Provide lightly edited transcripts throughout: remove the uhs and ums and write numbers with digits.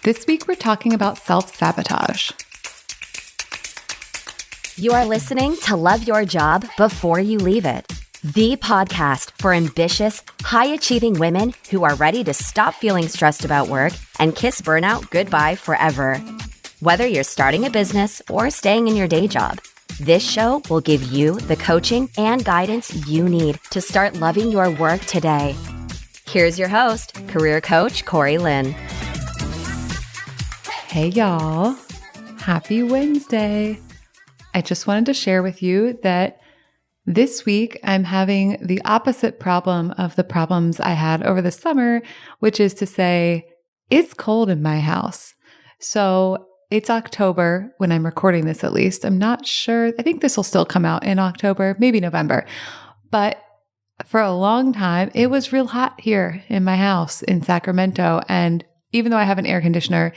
This week, we're talking about self-sabotage. You are listening to Love Your Job Before You Leave It, the podcast for ambitious, high-achieving women who are ready to stop feeling stressed about work and kiss burnout goodbye forever. Whether you're starting a business or staying in your day job, this show will give you the coaching and guidance you need to start loving your work today. Here's your host, career coach Corey Lynn. Hey, y'all. Happy Wednesday. I just wanted to share with you that this week I'm having the opposite problem of the problems I had over the summer, which is to say, it's cold in my house. So it's October when I'm recording this, at least. I'm not sure. I think this will still come out in October, maybe November. But for a long time, it was real hot here in my house in Sacramento. And even though I have an air conditioner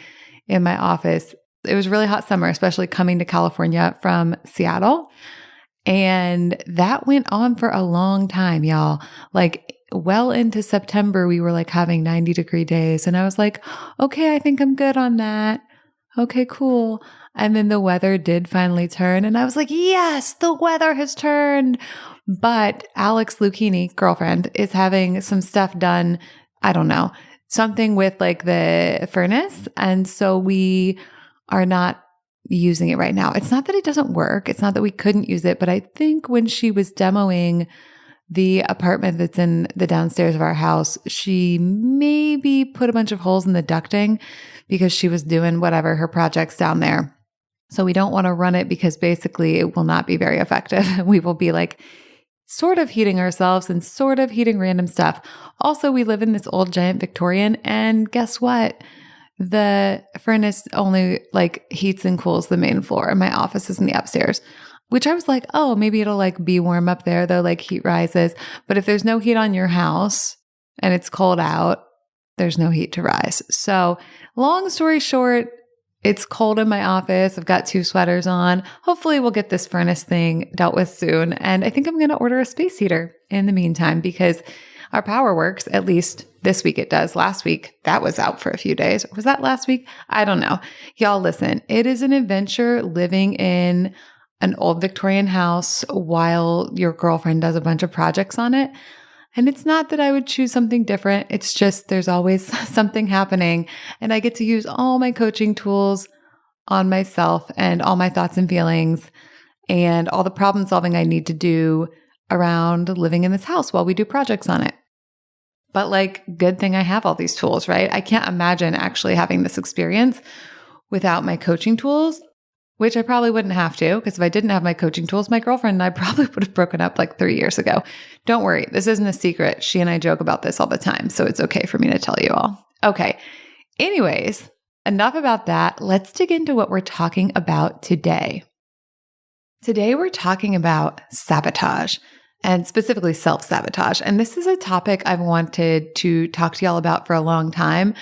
in my office, it was a really hot summer, especially coming to California from Seattle. And that went on for a long time, y'all. Like well into September, we were like having 90-degree days. And I was like, okay, I think I'm good on that. Okay, cool. And then the weather did finally turn. And I was like, yes, the weather has turned. But Alex Lucchini, girlfriend, is having some stuff done. I don't know, something with like the furnace. And so we are not using it right now. It's not that it doesn't work. It's not that we couldn't use it. But I think when she was demoing the apartment that's in the downstairs of our house, she maybe put a bunch of holes in the ducting because she was doing whatever her projects down there. So we don't want to run it because basically it will not be very effective. We will be like sort of heating ourselves and sort of heating random stuff. Also, we live in this old giant Victorian, and guess what? The furnace only like heats and cools the main floor, and my office is in the upstairs, which I was like, oh, maybe it'll like be warm up there though, like heat rises. But if there's no heat on your house and it's cold out, there's no heat to rise. So long story short, it's cold in my office. I've got 2 sweaters on. Hopefully we'll get this furnace thing dealt with soon. And I think I'm going to order a space heater in the meantime because our power works, at least this week it does. Last week, that was out for a few days. Was that last week? I don't know. Y'all listen, it is an adventure living in an old Victorian house while your girlfriend does a bunch of projects on it. And it's not that I would choose something different. It's just there's always something happening. And I get to use all my coaching tools on myself and all my thoughts and feelings and all the problem solving I need to do around living in this house while we do projects on it. But like, good thing I have all these tools, right? I can't imagine actually having this experience without my coaching tools, which I probably wouldn't have to, because if I didn't have my coaching tools, my girlfriend and I probably would have broken up like 3 years ago. Don't worry, this isn't a secret. She and I joke about this all the time, so it's okay for me to tell you all. Okay. Anyways, enough about that. Let's dig into what we're talking about today. Today, we're talking about sabotage, and specifically self-sabotage. And this is a topic I've wanted to talk to y'all about for a long time,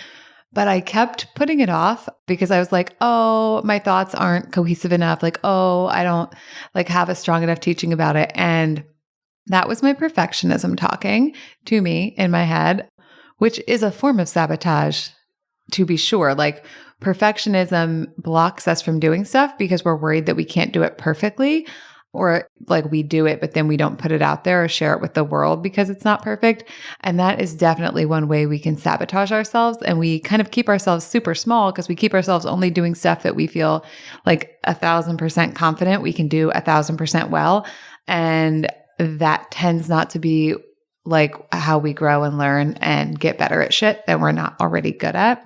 but I kept putting it off because I was like, oh, my thoughts aren't cohesive enough. Like, oh, I don't like have a strong enough teaching about it. And that was my perfectionism talking to me in my head, which is a form of sabotage, to be sure. Like perfectionism blocks us from doing stuff because we're worried that we can't do it perfectly. Or like we do it, but then we don't put it out there or share it with the world because it's not perfect. And that is definitely one way we can sabotage ourselves. And we kind of keep ourselves super small because we keep ourselves only doing stuff that we feel like 1,000% confident we can do 1,000% well. And that tends not to be like how we grow and learn and get better at shit that we're not already good at.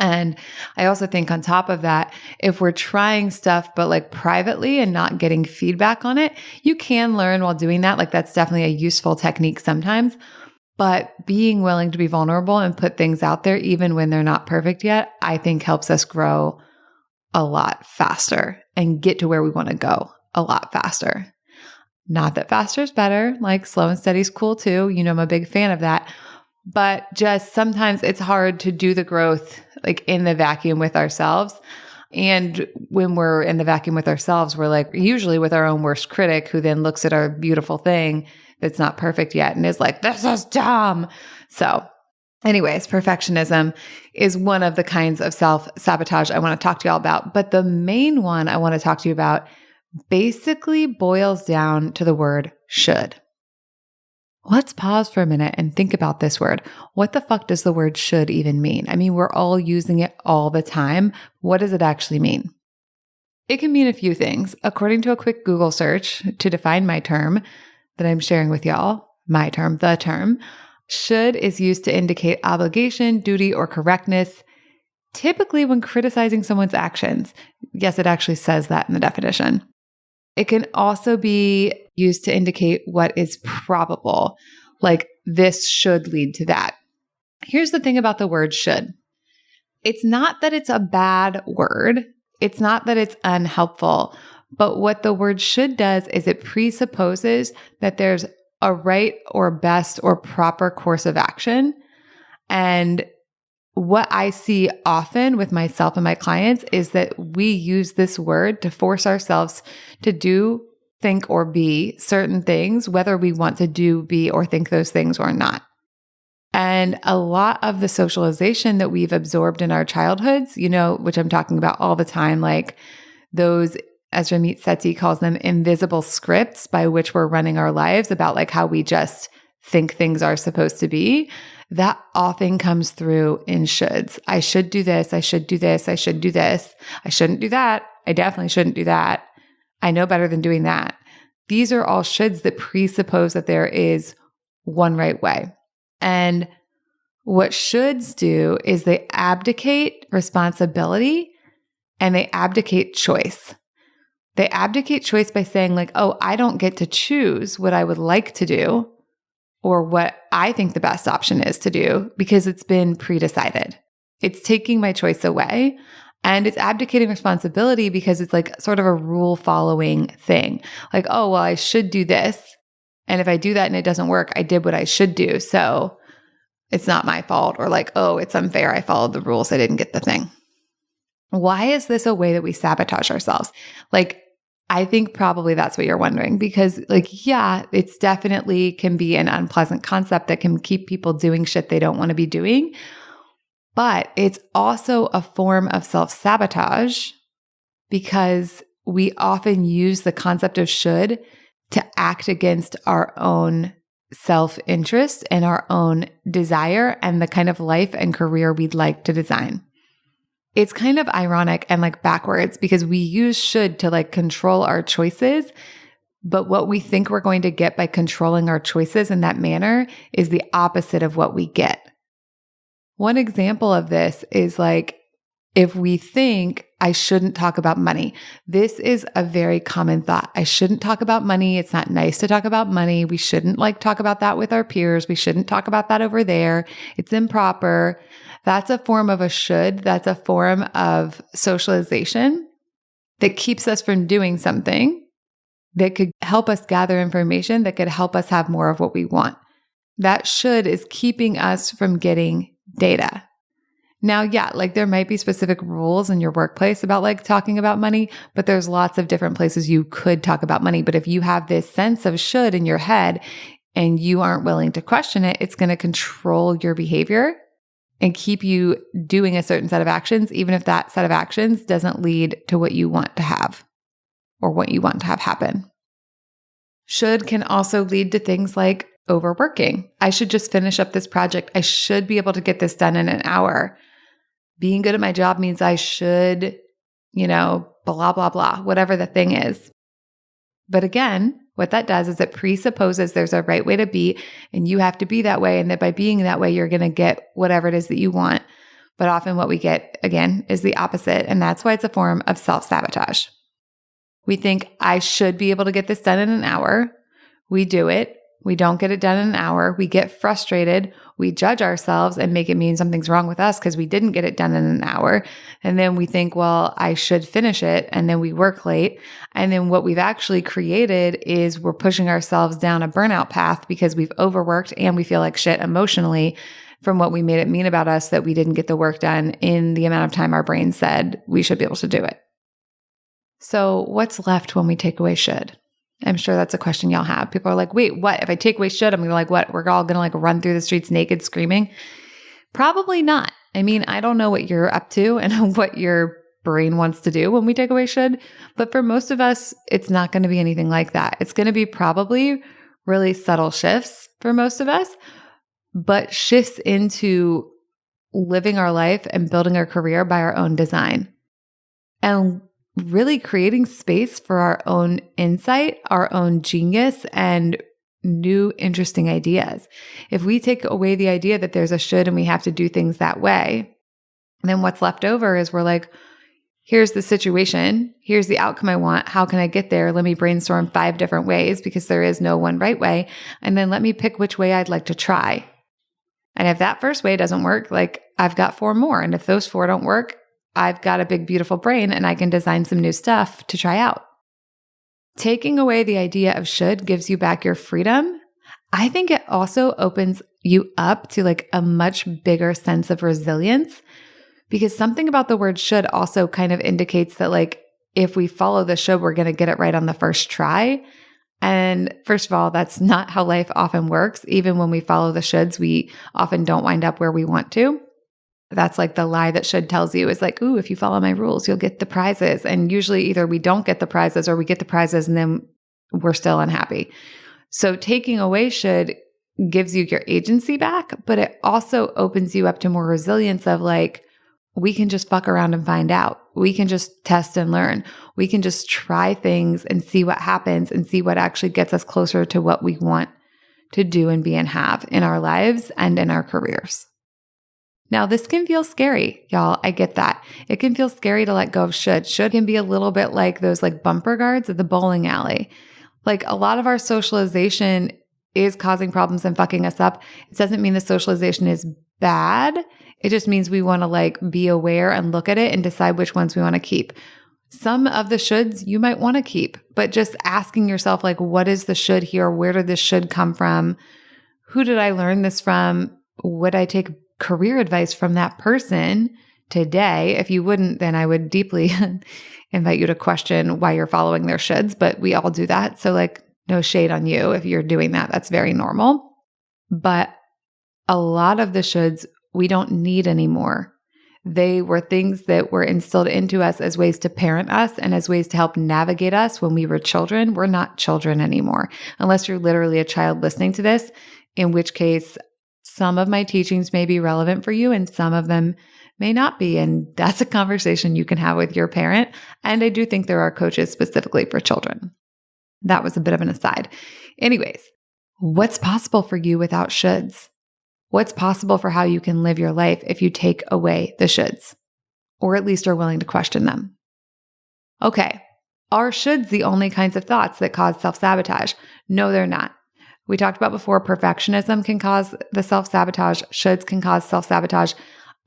And I also think on top of that, if we're trying stuff, but like privately and not getting feedback on it, you can learn while doing that. Like that's definitely a useful technique sometimes, but being willing to be vulnerable and put things out there, even when they're not perfect yet, I think helps us grow a lot faster and get to where we want to go a lot faster. Not that faster is better, like slow and steady is cool too. You know, I'm a big fan of that. But just sometimes it's hard to do the growth like in the vacuum with ourselves. And when we're in the vacuum with ourselves, we're like usually with our own worst critic who then looks at our beautiful thing that's not perfect yet and is like, this is dumb. So Anyways, perfectionism is one of the kinds of self-sabotage I want to talk to y'all about. But the main one I want to talk to you about basically boils down to the word should. Let's pause for a minute and think about this word. What the fuck does the word should even mean? I mean, we're all using it all the time. What does it actually mean? It can mean a few things. According to a quick Google search to define my term that I'm sharing with y'all, my term, the term, should is used to indicate obligation, duty, or correctness, typically when criticizing someone's actions. Yes, it actually says that in the definition. It can also be used to indicate what is probable, like this should lead to that. Here's the thing about the word should. It's not that it's a bad word. It's not that it's unhelpful. But what the word should does is it presupposes that there's a right or best or proper course of action. And what I see often with myself and my clients is that we use this word to force ourselves to do, think, or be certain things, whether we want to do, be, or think those things or not. And a lot of the socialization that we've absorbed in our childhoods, which I'm talking about all the time, like those, as Ramit Sethi calls them, invisible scripts by which we're running our lives about like how we just think things are supposed to be, that often comes through in shoulds. I should do this. I should do this. I should do this. I shouldn't do that. I definitely shouldn't do that. I know better than doing that. These are all shoulds that presuppose that there is one right way. And what shoulds do is they abdicate responsibility and they abdicate choice. They abdicate choice by saying like, oh, I don't get to choose what I would like to do or what I think the best option is to do because it's been pre-decided. It's taking my choice away and it's abdicating responsibility because it's like sort of a rule following thing. Like, oh, well, I should do this. And if I do that and it doesn't work, I did what I should do. So it's not my fault. Or like, oh, it's unfair. I followed the rules. I didn't get the thing. Why is this a way that we sabotage ourselves? Like, I think probably that's what you're wondering because like, yeah, it's definitely can be an unpleasant concept that can keep people doing shit they don't want to be doing. But it's also a form of self-sabotage because we often use the concept of should to act against our own self-interest and our own desire and the kind of life and career we'd like to design. It's kind of ironic and like backwards because we use should to like control our choices, but what we think we're going to get by controlling our choices in that manner is the opposite of what we get. One example of this is like if we think I shouldn't talk about money. This is a very common thought. I shouldn't talk about money. It's not nice to talk about money. We shouldn't like talk about that with our peers. We shouldn't talk about that over there. It's improper. That's a form of a should. That's a form of socialization that keeps us from doing something that could help us gather information that could help us have more of what we want. That should is keeping us from getting data. Now, yeah, like there might be specific rules in your workplace about like talking about money, but there's lots of different places you could talk about money. But if you have this sense of should in your head and you aren't willing to question it, it's going to control your behavior and keep you doing a certain set of actions, even if that set of actions doesn't lead to what you want to have or what you want to have happen. Should can also lead to things like overworking. I should just finish up this project. I should be able to get this done in an hour. Being good at my job means I should, blah, blah, blah, whatever the thing is. But again, what that does is it presupposes there's a right way to be and you have to be that way. And that by being that way, you're going to get whatever it is that you want. But often what we get, again, is the opposite. And that's why it's a form of self-sabotage. We think I should be able to get this done in an hour. We do it. We don't get it done in an hour. We get frustrated. We judge ourselves and make it mean something's wrong with us because we didn't get it done in an hour. And then we think, well, I should finish it. And then we work late. And then what we've actually created is we're pushing ourselves down a burnout path because we've overworked and we feel like shit emotionally from what we made it mean about us that we didn't get the work done in the amount of time our brain said we should be able to do it. So what's left when we take away should? I'm sure that's a question y'all have. People are like, wait, what? If I take away should, I'm going to like, what? We're all going to like run through the streets naked screaming. Probably not. I mean, I don't know what you're up to and what your brain wants to do when we take away should, but for most of us, it's not going to be anything like that. It's going to be probably really subtle shifts for most of us, but shifts into living our life and building our career by our own design and really creating space for our own insight, our own genius, and new interesting ideas. If we take away the idea that there's a should and we have to do things that way, then what's left over is we're like, here's the situation. Here's the outcome I want. How can I get there? Let me brainstorm 5 different ways because there is no one right way. And then let me pick which way I'd like to try. And if that first way doesn't work, like I've got 4 more. And if those 4 don't work, I've got a big, beautiful brain and I can design some new stuff to try out. Taking away the idea of should gives you back your freedom. I think it also opens you up to like a much bigger sense of resilience, because something about the word should also kind of indicates that like if we follow the should, we're going to get it right on the first try. And first of all, that's not how life often works. Even when we follow the shoulds, we often don't wind up where we want to. That's like the lie that should tells you is like, ooh, if you follow my rules, you'll get the prizes. And usually either we don't get the prizes or we get the prizes and then we're still unhappy. So taking away should gives you your agency back, but it also opens you up to more resilience of like, we can just fuck around and find out. We can just test and learn. We can just try things and see what happens and see what actually gets us closer to what we want to do and be and have in our lives and in our careers. Now, this can feel scary, y'all. I get that. It can feel scary to let go of should. Should can be a little bit like those like bumper guards at the bowling alley. Like a lot of our socialization is causing problems and fucking us up. It doesn't mean the socialization is bad. It just means we want to like be aware and look at it and decide which ones we want to keep. Some of the shoulds you might want to keep, but just asking yourself like, what is the should here? Where did this should come from? Who did I learn this from? Would I take career advice from that person today? If you wouldn't, then I would deeply invite you to question why you're following their shoulds, but we all do that. So like no shade on you if you're doing that. That's very normal. But a lot of the shoulds we don't need anymore. They were things that were instilled into us as ways to parent us and as ways to help navigate us when we were children. We're not children anymore, unless you're literally a child listening to this, in which case some of my teachings may be relevant for you and some of them may not be. And that's a conversation you can have with your parent. And I do think there are coaches specifically for children. That was a bit of an aside. Anyways, what's possible for you without shoulds? What's possible for how you can live your life if you take away the shoulds, or at least are willing to question them? Okay, are shoulds the only kinds of thoughts that cause self-sabotage? No, they're not. We talked about before, perfectionism can cause the self-sabotage. Shoulds can cause self-sabotage.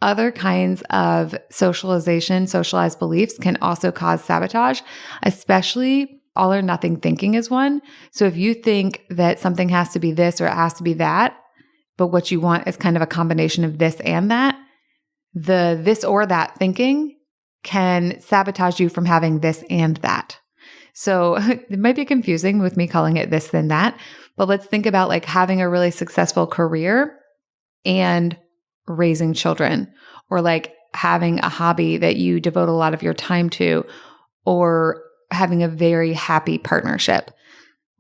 Other kinds of socialized beliefs can also cause sabotage, especially all or nothing thinking is one. So if you think that something has to be this or it has to be that, but what you want is kind of a combination of this and that, the this or that thinking can sabotage you from having this and that. So it might be confusing with me calling it this then that, but let's think about like having a really successful career and raising children, or like having a hobby that you devote a lot of your time to, or having a very happy partnership.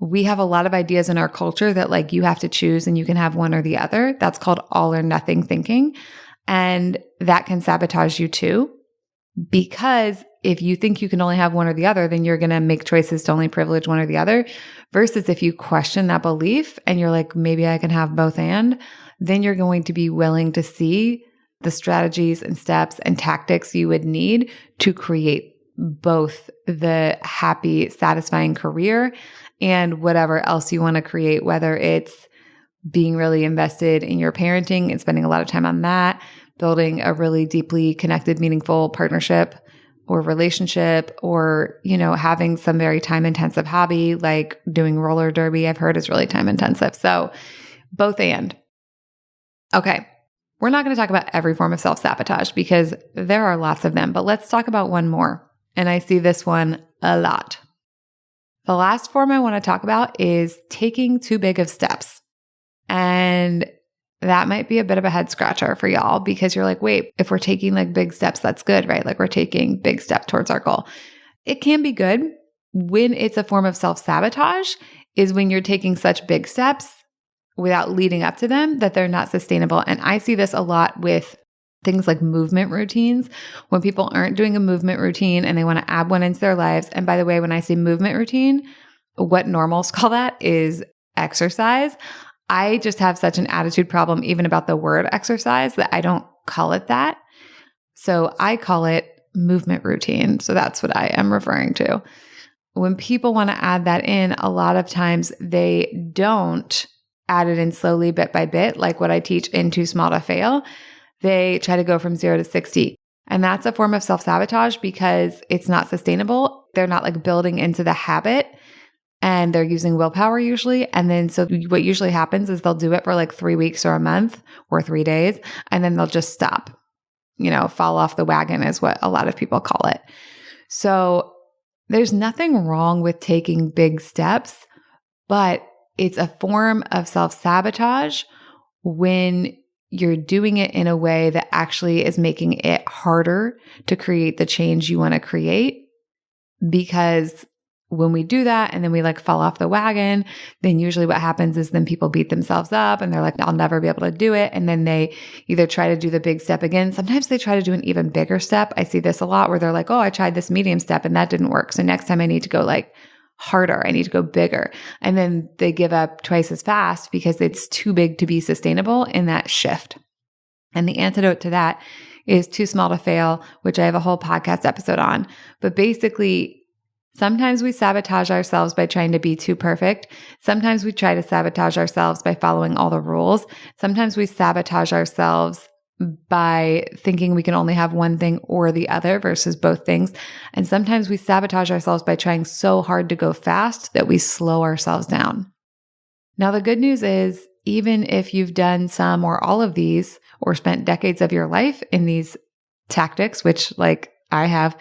We have a lot of ideas in our culture that like you have to choose and you can have one or the other. That's called all or nothing thinking. And that can sabotage you too, because if you think you can only have one or the other, then you're going to make choices to only privilege one or the other. Versus if you question that belief and you're like, maybe I can have both and, then you're going to be willing to see the strategies and steps and tactics you would need to create both the happy, satisfying career and whatever else you want to create, whether it's being really invested in your parenting and spending a lot of time on that, building a really deeply connected, meaningful partnership or relationship, or, you know, having some very time-intensive hobby like doing roller derby, I've heard is really time-intensive. So both and. Okay, we're not going to talk about every form of self-sabotage because there are lots of them, but let's talk about one more. And I see this one a lot. The last form I want to talk about is taking too big of steps. And that might be a bit of a head scratcher for y'all because you're like, wait, if we're taking like big steps, that's good, right? Like we're taking big step towards our goal. It can be good when it's a form of self-sabotage is when you're taking such big steps without leading up to them that they're not sustainable. And I see this a lot with things like movement routines. When people aren't doing a movement routine and they want to add one into their lives. And by the way, when I say movement routine, what normals call that is exercise. I just have such an attitude problem even about the word exercise that I don't call it that. So I call it movement routine. So that's what I am referring to. When people want to add that in, a lot of times they don't add it in slowly bit by bit, like what I teach in Too Small to Fail. They try to go from 0 to 60. And that's a form of self-sabotage because it's not sustainable. They're not like building into the habit and they're using willpower usually. And then so what usually happens is they'll do it for like 3 weeks or a month or 3 days, and then they'll just stop, fall off the wagon is what a lot of people call it. So there's nothing wrong with taking big steps, but it's a form of self-sabotage when you're doing it in a way that actually is making it harder to create the change you want to create. Because when we do that and then we like fall off the wagon, then usually what happens is then people beat themselves up and they're like, I'll never be able to do it. And then they either try to do the big step again. Sometimes they try to do an even bigger step. I see this a lot where they're like, oh, I tried this medium step and that didn't work. So next time I need to go like harder. I need to go bigger. And then they give up twice as fast because it's too big to be sustainable in that shift. And the antidote to that is Too Small to Fail, which I have a whole podcast episode on. But basically, sometimes we sabotage ourselves by trying to be too perfect. Sometimes we try to sabotage ourselves by following all the rules. Sometimes we sabotage ourselves by thinking we can only have one thing or the other versus both things. And sometimes we sabotage ourselves by trying so hard to go fast that we slow ourselves down. Now, the good news is, even if you've done some or all of these or spent decades of your life in these tactics, which like I have,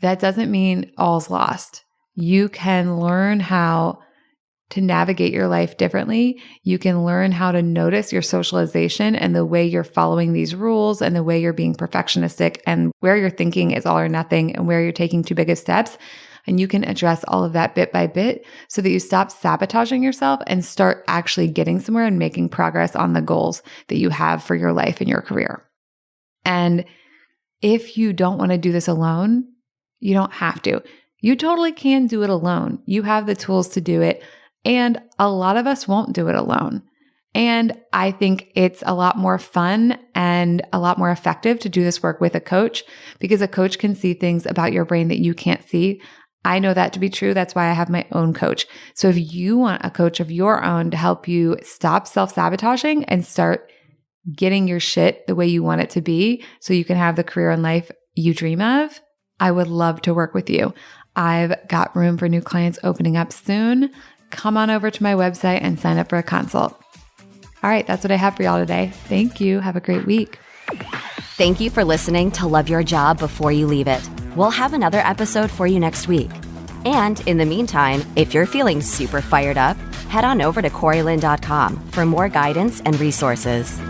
that doesn't mean all's lost. You can learn how to navigate your life differently. You can learn how to notice your socialization and the way you're following these rules and the way you're being perfectionistic and where you're thinking is all or nothing and where you're taking too big of steps. And you can address all of that bit by bit so that you stop sabotaging yourself and start actually getting somewhere and making progress on the goals that you have for your life and your career. And if you don't want to do this alone, you don't have to. You totally can do it alone. You have the tools to do it. And a lot of us won't do it alone. And I think it's a lot more fun and a lot more effective to do this work with a coach because a coach can see things about your brain that you can't see. I know that to be true. That's why I have my own coach. So if you want a coach of your own to help you stop self-sabotaging and start getting your shit the way you want it to be so you can have the career and life you dream of, I would love to work with you. I've got room for new clients opening up soon. Come on over to my website and sign up for a consult. All right, that's what I have for y'all today. Thank you. Have a great week. Thank you for listening to Love Your Job Before You Leave It. We'll have another episode for you next week. And in the meantime, if you're feeling super fired up, head on over to CoreyLynn.com for more guidance and resources.